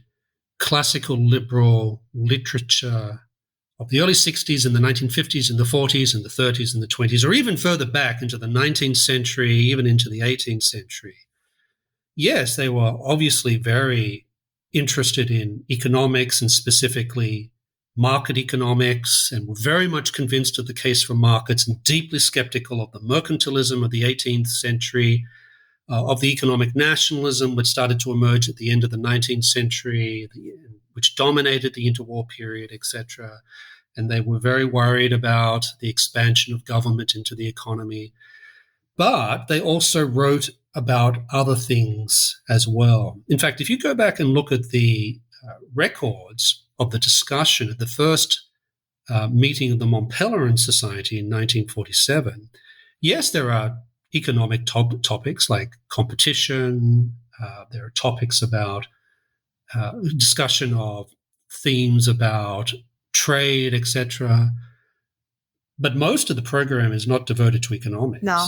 classical liberal literature of the early 60s and the 1950s and the 40s and the 30s and the 20s, or even further back into the 19th century, even into the 18th century, yes, they were obviously very interested in economics and specifically market economics, and were very much convinced of the case for markets and deeply skeptical of the mercantilism of the 18th century, of the economic nationalism which started to emerge at the end of the 19th century, which dominated the interwar period, etc. And they were very worried about the expansion of government into the economy. But they also wrote about other things as well. In fact, if you go back and look at the records of the discussion at the first meeting of the Mont Pelerin Society in 1947, yes, there are economic topics like competition. There are topics about discussion of themes about trade, etc. But most of the program is not devoted to economics. No.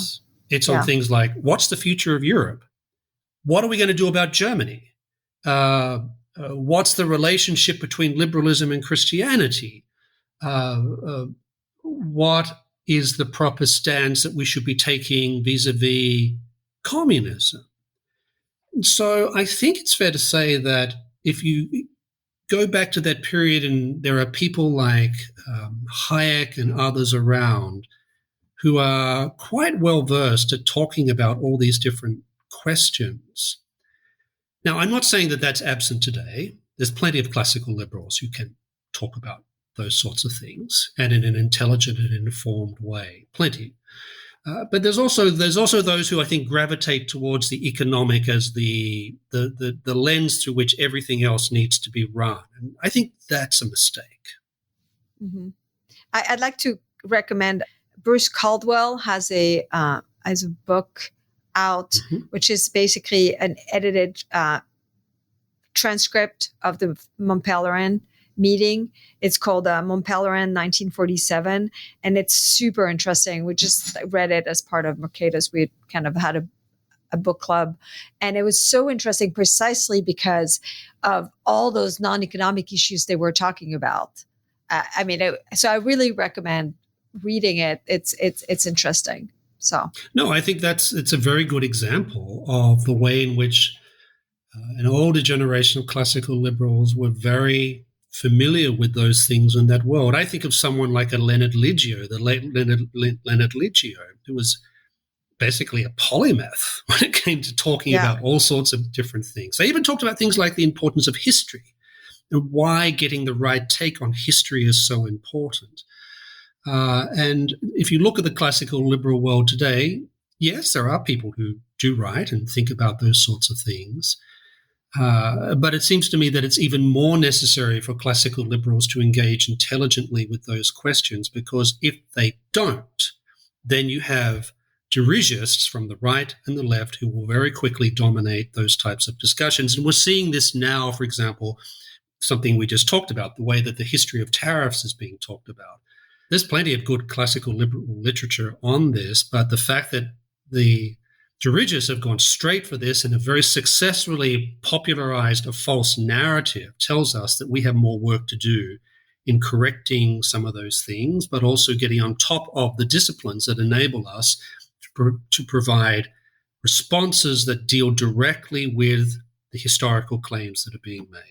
It's on things like, what's the future of Europe? What are we going to do about Germany? What's the relationship between liberalism and Christianity? What is the proper stance that we should be taking vis-a-vis communism? So I think it's fair to say that if you go back to that period, and there are people like Hayek and others around who are quite well versed at talking about all these different questions. Now, I'm not saying that that's absent today. There's plenty of classical liberals who can talk about those sorts of things, and in an intelligent and informed way. Plenty. But there's also those who I think gravitate towards the economic as the lens through which everything else needs to be run. And I think that's a mistake. Mm-hmm. I'd like to recommend Bruce Caldwell has a book out, which is basically an edited transcript of the Mont Pelerin meeting. It's called Mont Pelerin 1947, and it's super interesting. We just read it as part of Mercatus. We kind of had a book club, and it was so interesting precisely because of all those non-economic issues they were talking about. So I really recommend reading it. It's interesting. So no, I think it's a very good example of the way in which an older generation of classical liberals were very familiar with those things in that world. I think of someone like a Leonard Liggio, the late Leonard Liggio, who was basically a polymath when it came to talking about all sorts of different things. They even talked about things like the importance of history and why getting the right take on history is so important. And if you look at the classical liberal world today, yes, there are people who do write and think about those sorts of things. But it seems to me that it's even more necessary for classical liberals to engage intelligently with those questions, because if they don't, then you have dirigists from the right and the left who will very quickly dominate those types of discussions. And we're seeing this now, for example, something we just talked about, the way that the history of tariffs is being talked about. There's plenty of good classical liberal literature on this, but the fact that the dirigists have gone straight for this and have very successfully popularized a false narrative tells us that we have more work to do in correcting some of those things, but also getting on top of the disciplines that enable us to provide responses that deal directly with the historical claims that are being made.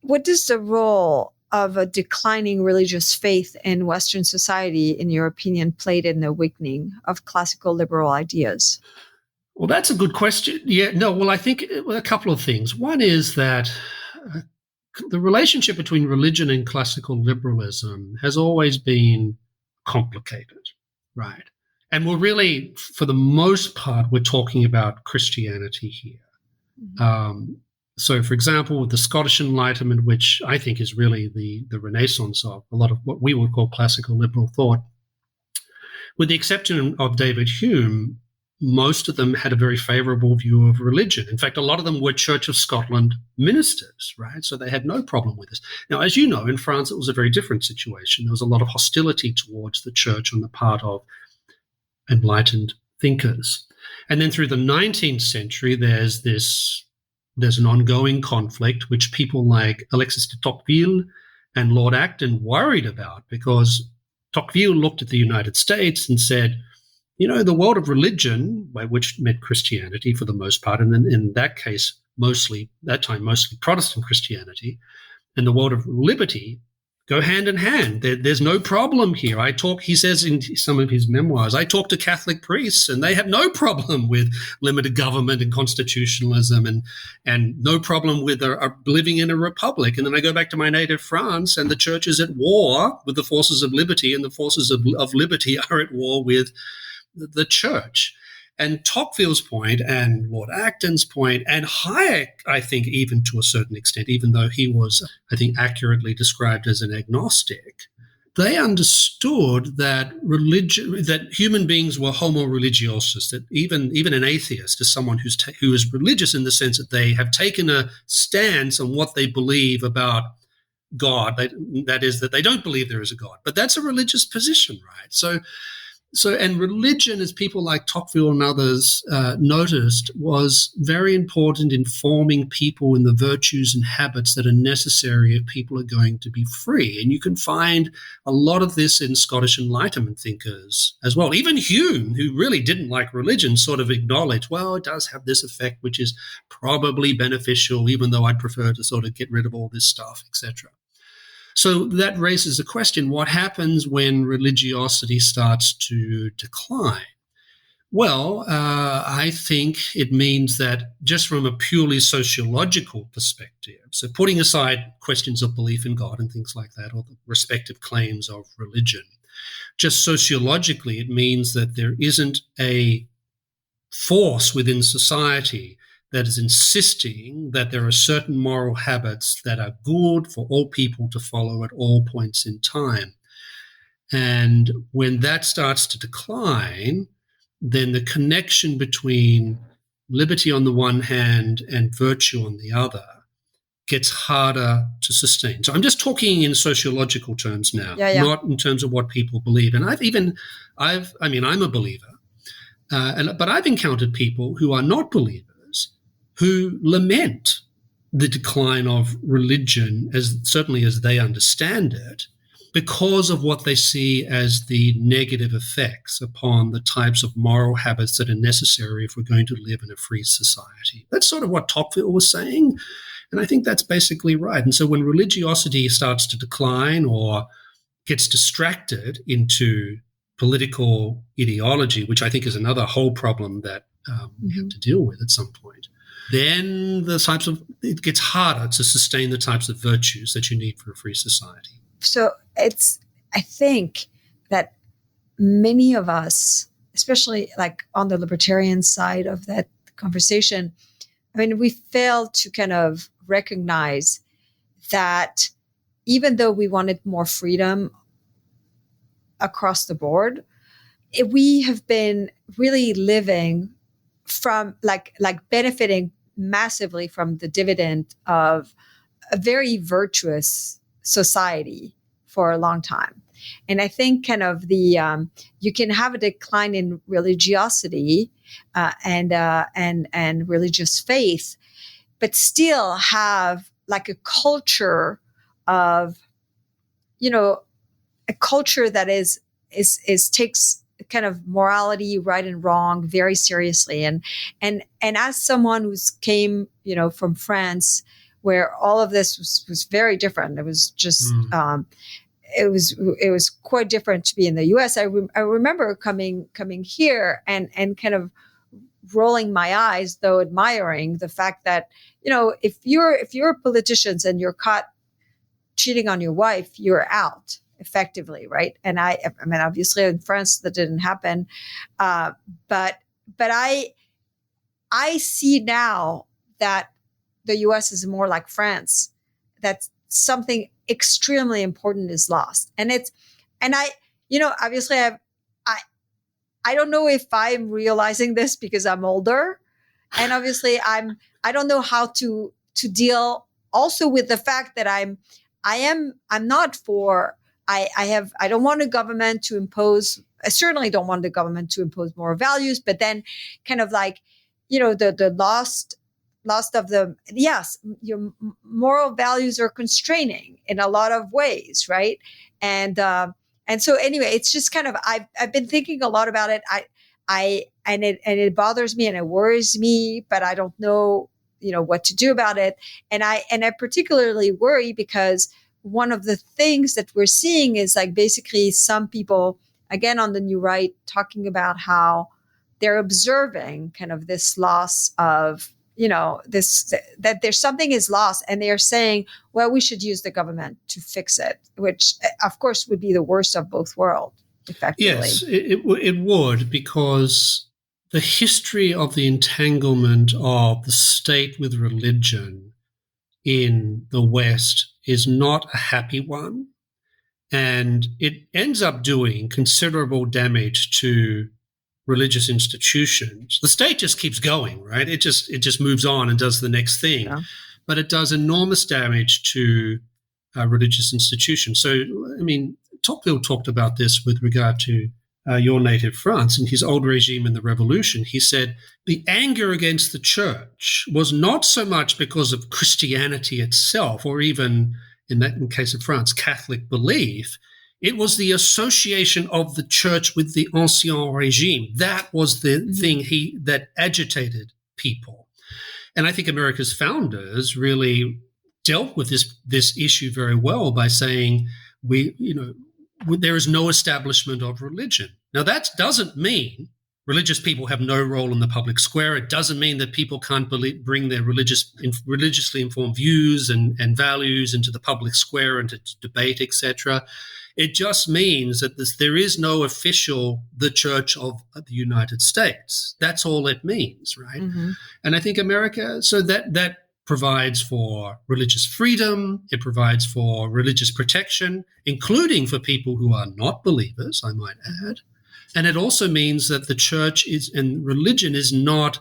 What is the role of a declining religious faith in Western society, in your opinion, played in the awakening of classical liberal ideas? Well, that's a good question. I think a couple of things. One is that the relationship between religion and classical liberalism has always been complicated, right? And we're really, for the most part, we're talking about Christianity here. Mm-hmm. So, for example, with the Scottish Enlightenment, which I think is really the renaissance of a lot of what we would call classical liberal thought, with the exception of David Hume, most of them had a very favorable view of religion. In fact, a lot of them were Church of Scotland ministers, right? So they had no problem with this. Now, as you know, in France, it was a very different situation. There was a lot of hostility towards the church on the part of enlightened thinkers. And then through the 19th century, there's an ongoing conflict which people like Alexis de Tocqueville and Lord Acton worried about, because Tocqueville looked at the United States and said, the world of religion, which meant Christianity for the most part, and in that case, mostly Protestant Christianity, and the world of liberty go hand in hand. There's no problem here. He says in some of his memoirs, I talk to Catholic priests and they have no problem with limited government and constitutionalism and no problem with living in a republic. And then I go back to my native France and the church is at war with the forces of liberty, and the forces of liberty are at war with the church. And Tocqueville's point and Lord Acton's point and Hayek, I think, even to a certain extent, even though he was, I think, accurately described as an agnostic, they understood that that human beings were homo religiosus, that even an atheist is someone who is religious in the sense that they have taken a stance on what they believe about God. That is, that they don't believe there is a God. But that's a religious position, right? And religion, as people like Tocqueville and others noticed, was very important in forming people in the virtues and habits that are necessary if people are going to be free. And you can find a lot of this in Scottish Enlightenment thinkers as well. Even Hume, who really didn't like religion, sort of acknowledged, well, it does have this effect, which is probably beneficial, even though I'd prefer to sort of get rid of all this stuff, etc. So that raises a question: what happens when religiosity starts to decline? Well, I think it means that just from a purely sociological perspective, so putting aside questions of belief in God and things like that, or the respective claims of religion, just sociologically, it means that there isn't a force within society that is insisting that there are certain moral habits that are good for all people to follow at all points in time. And when that starts to decline, then the connection between liberty on the one hand and virtue on the other gets harder to sustain. So I'm just talking in sociological terms now, not in terms of what people believe. And I'm a believer, but I've encountered people who are not believers who lament the decline of religion, certainly as they understand it, because of what they see as the negative effects upon the types of moral habits that are necessary if we're going to live in a free society. That's sort of what Tocqueville was saying, and I think that's basically right. And so when religiosity starts to decline or gets distracted into political ideology, which I think is another whole problem that we have to deal with at some point, then it gets harder to sustain the types of virtues that you need for a free society. So I think that many of us, especially like on the libertarian side of that conversation, I mean, we fail to kind of recognize that even though we wanted more freedom across the board, we have been really living from like benefiting massively from the dividend of a very virtuous society for a long time. And I think kind of you can have a decline in religiosity and religious faith, but still have like a culture of, a culture that is takes kind of morality, right and wrong, very seriously. And as someone who's came, from France, where all of this was very different. It was just, it was quite different to be in the U.S. I remember coming here and kind of rolling my eyes, though admiring the fact that, if you're politicians and you're caught cheating on your wife, you're out effectively, right? And I mean, obviously in France that didn't happen, but I see now that the U.S. is more like France, that something extremely important is lost, obviously I don't know if I'm realizing this because I'm older, and obviously I don't know how to deal also with the fact that I'm not for. I don't want a government to impose. I certainly don't want the government to impose moral values, but then kind of like, the lost of the, yes, your moral values are constraining in a lot of ways, right? And so anyway, it's just kind of, I've been thinking a lot about it. It bothers me and it worries me, but I don't know, what to do about it. And I particularly worry because one of the things that we're seeing is like basically some people, again, on the new right, talking about how they're observing kind of this loss of, that there's something is lost, and they're saying, well, we should use the government to fix it, which of course would be the worst of both worlds, effectively. Yes, it would, because the history of the entanglement of the state with religion in the West is not a happy one. And it ends up doing considerable damage to religious institutions. The state just keeps going, right? It just moves on and does the next thing. Yeah. But it does enormous damage to religious institutions. So, I mean, Tocqueville talked about this with regard to your native France. In his old regime in the revolution, he said the anger against the church was not so much because of Christianity itself, or even in the case of France, Catholic belief. It was the association of the church with the ancien regime. That was the thing that agitated people. And I think America's founders really dealt with this issue very well by saying there is no establishment of religion. Now, that doesn't mean religious people have no role in the public square. It doesn't mean that people can't bring their religiously informed views and values into the public square and to debate, etc. It just means that there is no official the Church of the United States. That's all it means, right? Mm-hmm. And I think America, so that provides for religious freedom. It provides for religious protection, including for people who are not believers, I might add. And it also means that the church and religion is not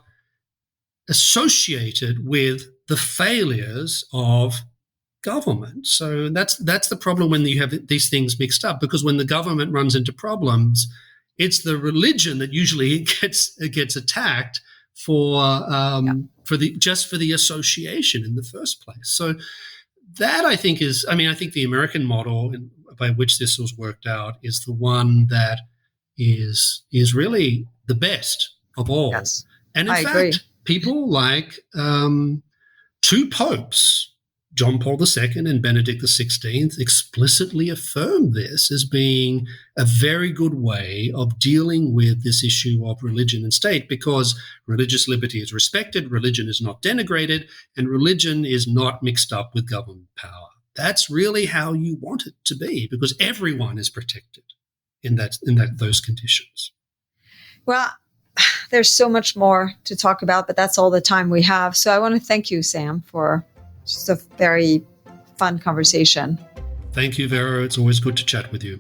associated with the failures of government. So that's the problem when you have these things mixed up, because when the government runs into problems, it's the religion that usually gets attacked for the association in the first place. So that I think I think the American model by which this was worked out is the one that is really the best of all. Yes, and in fact, agree. People like two popes, John Paul II and Benedict XVI, explicitly affirmed this as being a very good way of dealing with this issue of religion and state, because religious liberty is respected, religion is not denigrated, and religion is not mixed up with government power. That's really how you want it to be, because everyone is protected in those conditions. Well, there's so much more to talk about, but that's all the time we have. So I want to thank you, Sam, for just a very fun conversation. Thank you, Vera. It's always good to chat with you.